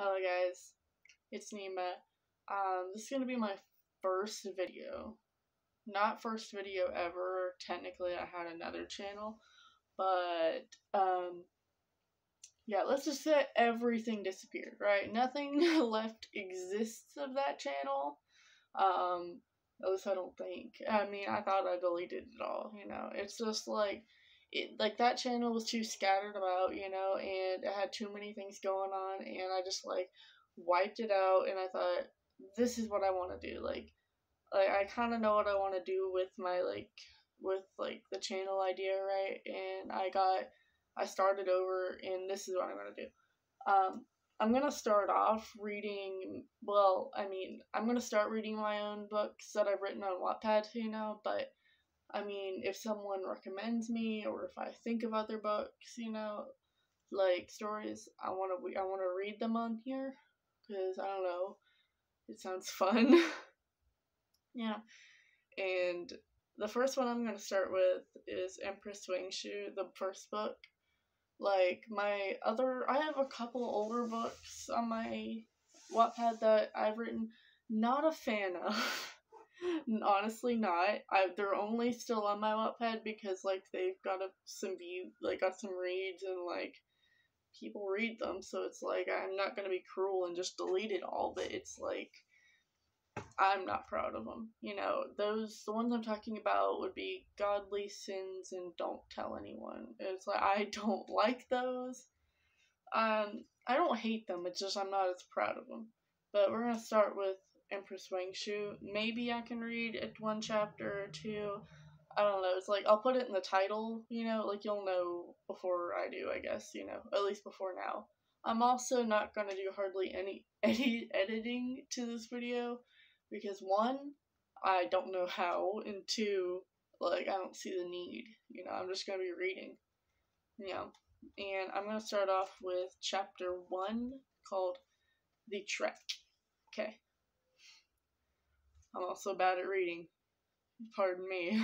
Hello guys, it's Nyma. This is gonna be my first video. Not first video ever. Technically I had another channel. But yeah, let's just say everything disappeared, right? Nothing left exists of that channel. At least I don't think. I mean, I thought I deleted it all, It's just like that channel was too scattered about, and it had too many things going on, and I just wiped it out, and I thought this is what I want to do. I kind of know what I want to do with my with the channel idea, right? And I started over, and this is what I'm gonna do. I'm gonna start off reading. Well, I mean, I'm gonna start reading my own books that I've written on Wattpad, But I mean, if someone recommends me, or if I think of other books, like stories, I wanna read them on here, because I don't know, it sounds fun. Yeah, and the first one I'm gonna start with is Empress Wang, the first book. I have a couple older books on my Wattpad that I've written. Not a fan of. Honestly, not. They're only still on my Wattpad because they've got some got some reads, and people read them. So it's I'm not gonna be cruel and just delete it all. But it's I'm not proud of them. The ones I'm talking about would be Godly Sins and Don't Tell Anyone. It's I don't like those. I don't hate them, it's just I'm not as proud of them. But we're gonna start with Empress Wang. Maybe I can read one chapter or two. I don't know. It's I'll put it in the title, you'll know before I do, I guess, at least before now. I'm also not gonna do hardly any editing to this video, because one, I don't know how, and two, I don't see the need. I'm just gonna be reading. And I'm gonna start off with chapter 1, called The Trek. Okay. I'm also bad at reading. Pardon me.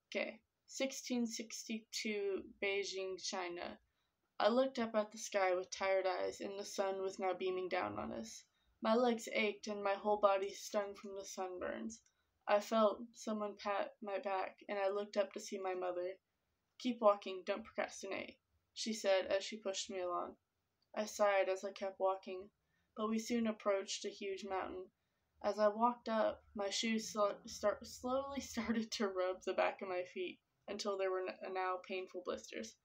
Okay. 1662, Beijing, China. I looked up at the sky with tired eyes, and the sun was now beaming down on us. My legs ached, and my whole body stung from the sunburns. I felt someone pat my back, and I looked up to see my mother. "Keep walking, don't procrastinate," she said as she pushed me along. I sighed as I kept walking, but we soon approached a huge mountain. As I walked up, my shoes slowly started to rub the back of my feet until there were now painful blisters.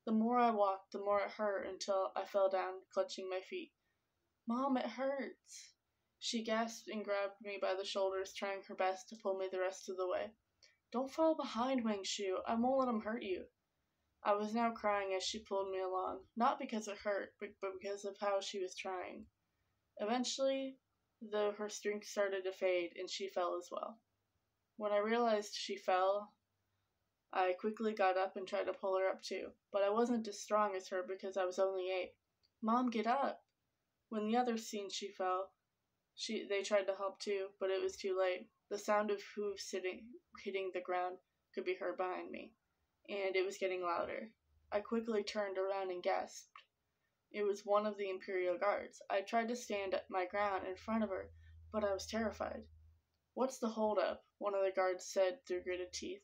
The more I walked, the more it hurt, until I fell down, clutching my feet. "Mom, it hurts!" She gasped and grabbed me by the shoulders, trying her best to pull me the rest of the way. "Don't fall behind, Wang Shu. I won't let him hurt you." I was now crying as she pulled me along, not because it hurt, but because of how she was trying. Eventually, though, her strength started to fade, and she fell as well. When I realized she fell, I quickly got up and tried to pull her up too, but I wasn't as strong as her because I was only 8. "Mom, get up!" When the others seen she fell, they tried to help too, but it was too late. The sound of hooves hitting the ground could be heard behind me, and it was getting louder. I quickly turned around and gasped. It was one of the Imperial Guards. I tried to stand my ground in front of her, but I was terrified. "What's the hold-up?" one of the guards said through gritted teeth.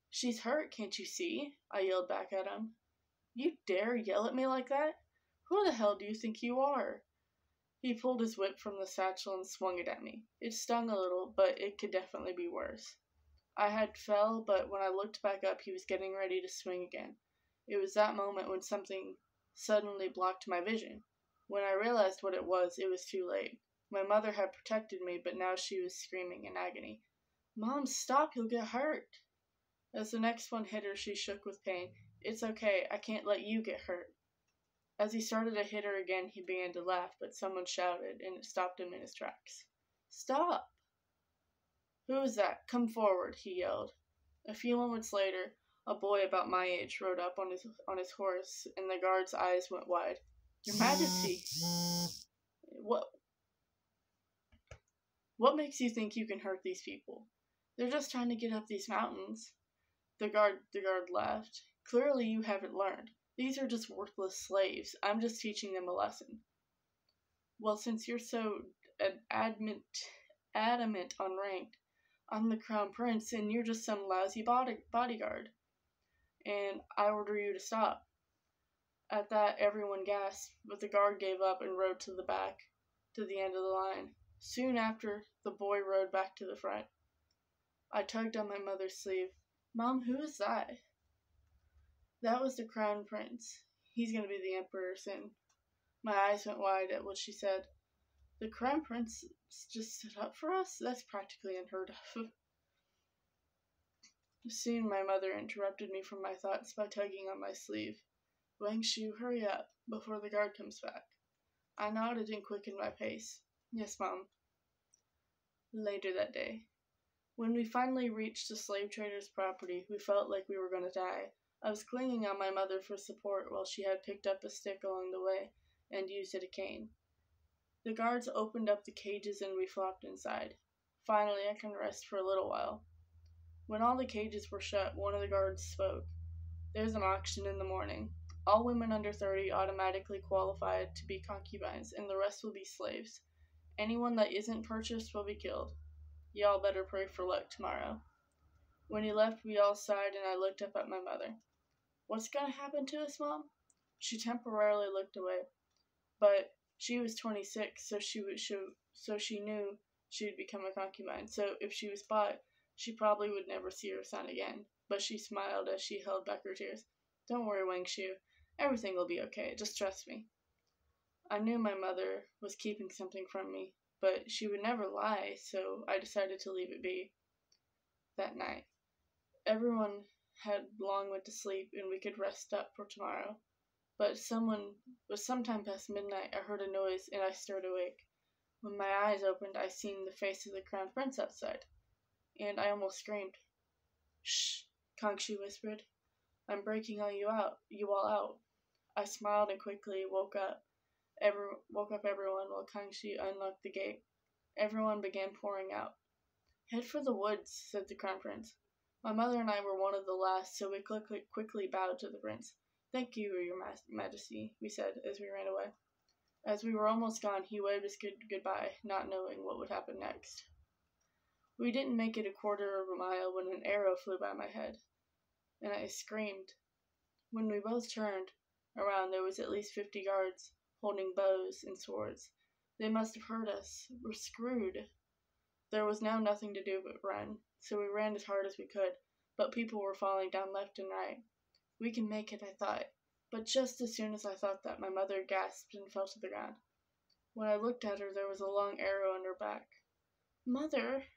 "She's hurt, can't you see?" I yelled back at him. "You dare yell at me like that? Who the hell do you think you are?" He pulled his whip from the satchel and swung it at me. It stung a little, but it could definitely be worse. I had fell, but when I looked back up, he was getting ready to swing again. It was that moment when something suddenly blocked my vision. When I realized what it was too late. My mother had protected me, but now she was screaming in agony. "Mom, stop, you'll get hurt." As the next one hit her, she shook with pain. "It's okay, I can't let you get hurt." As he started to hit her again, he began to laugh, but someone shouted, and it stopped him in his tracks. "Stop!" "Who is that? Come forward," he yelled. A few moments later, a boy about my age rode up on his horse, and the guard's eyes went wide. "Your Majesty! What makes you think you can hurt these people? They're just trying to get up these mountains." The guard laughed. "Clearly you haven't learned. These are just worthless slaves. I'm just teaching them a lesson." Well, since you're so adamant on rank, I'm the crown prince and you're just some lousy bodyguard, and I order you to stop." At that, everyone gasped, but the guard gave up and rode to the back, to the end of the line. Soon after, the boy rode back to the front. I tugged on my mother's sleeve. "Mom, who is that?" "That was the crown prince. He's going to be the emperor soon." My eyes went wide at what she said. "The crown prince just stood up for us? That's practically unheard of." Soon my mother interrupted me from my thoughts by tugging on my sleeve. "Wang Shu, hurry up, before the guard comes back." I nodded and quickened my pace. "Yes, Mom." Later that day, when we finally reached the slave trader's property, we felt like we were going to die. I was clinging on my mother for support while she had picked up a stick along the way and used it as a cane. The guards opened up the cages and we flopped inside. Finally, I can rest for a little while. When all the cages were shut, one of the guards spoke. "There's an auction in the morning. All women under 30 automatically qualified to be concubines, and the rest will be slaves. Anyone that isn't purchased will be killed. Y'all better pray for luck tomorrow." When he left, we all sighed, and I looked up at my mother. "What's going to happen to us, Mom?" She temporarily looked away, but she was 26, so she knew she would become a concubine. So if she was bought, she probably would never see her son again. But she smiled as she held back her tears. "Don't worry, Wang Shu. Everything will be okay. Just trust me." I knew my mother was keeping something from me, but she would never lie, so I decided to leave it be. That night, everyone had long went to sleep and we could rest up for tomorrow. But sometime past midnight, I heard a noise and I stirred awake. When my eyes opened, I seen the face of the crown prince outside, and I almost screamed. "Shh," Kangxi whispered. "I'm breaking you all out." I smiled and quickly woke up everyone while Kangxi unlocked the gate. Everyone began pouring out. "Head for the woods," said the crown prince. My mother and I were one of the last, so we quickly bowed to the prince. "Thank you, your majesty," we said as we ran away. As we were almost gone, he waved us goodbye, not knowing what would happen next. We didn't make it a quarter of a mile when an arrow flew by my head, and I screamed. When we both turned around, there was at least 50 guards, holding bows and swords. They must have heard us. We're screwed. There was now nothing to do but run, so we ran as hard as we could, but people were falling down left and right. We can make it, I thought, but just as soon as I thought that, my mother gasped and fell to the ground. When I looked at her, there was a long arrow in her back. "Mother!"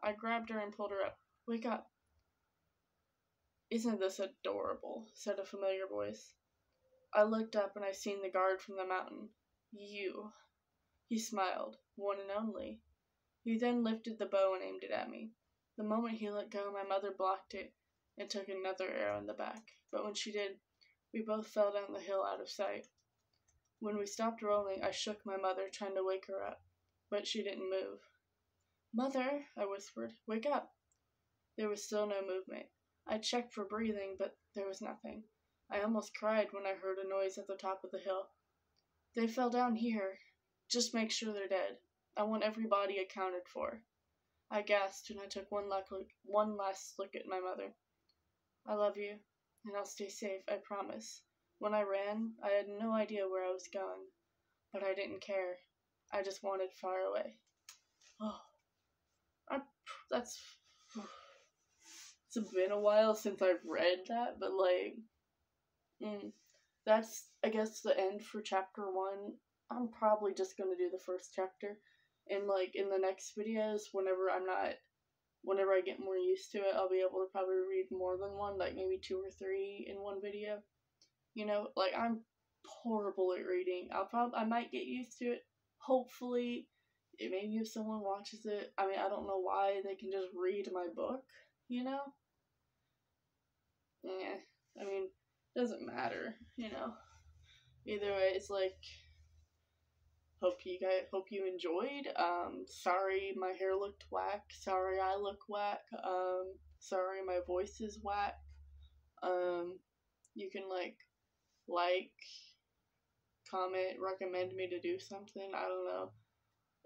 I grabbed her and pulled her up. "Wake up." "Isn't this adorable?" said a familiar voice. I looked up and I seen the guard from the mountain. "You." He smiled. "One and only." He then lifted the bow and aimed it at me. The moment he let go, my mother blocked it and took another arrow in the back. But when she did, we both fell down the hill out of sight. When we stopped rolling, I shook my mother, trying to wake her up, but she didn't move. "Mother," I whispered, "wake up." There was still no movement. I checked for breathing, but there was nothing. I almost cried when I heard a noise at the top of the hill. "They fell down here. Just make sure they're dead. I want every body accounted for." I gasped and I took one last look at my mother. "I love you, and I'll stay safe, I promise." When I ran, I had no idea where I was going, but I didn't care. I just wanted far away. Oh, that's... It's been a while since I've read that, but that's, I guess, the end for chapter 1. I'm probably just going to do the first chapter. And, in the next videos, whenever I get more used to it, I'll be able to probably read more than one, maybe 2 or 3 in one video. I'm horrible at reading. I might get used to it. Hopefully, maybe if someone watches it, I don't know why they can just read my book, Yeah, doesn't matter, Either way, it's hope you enjoyed. Sorry my hair looked whack. Sorry I look whack. Sorry my voice is whack. You can like, comment, recommend me to do something. I don't know.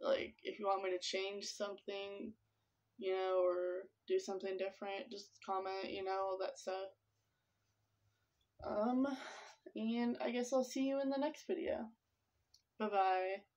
Like, if you want me to change something, you know, or do something different, just comment, you know, all that stuff. And I guess I'll see you in the next video. Bye-bye.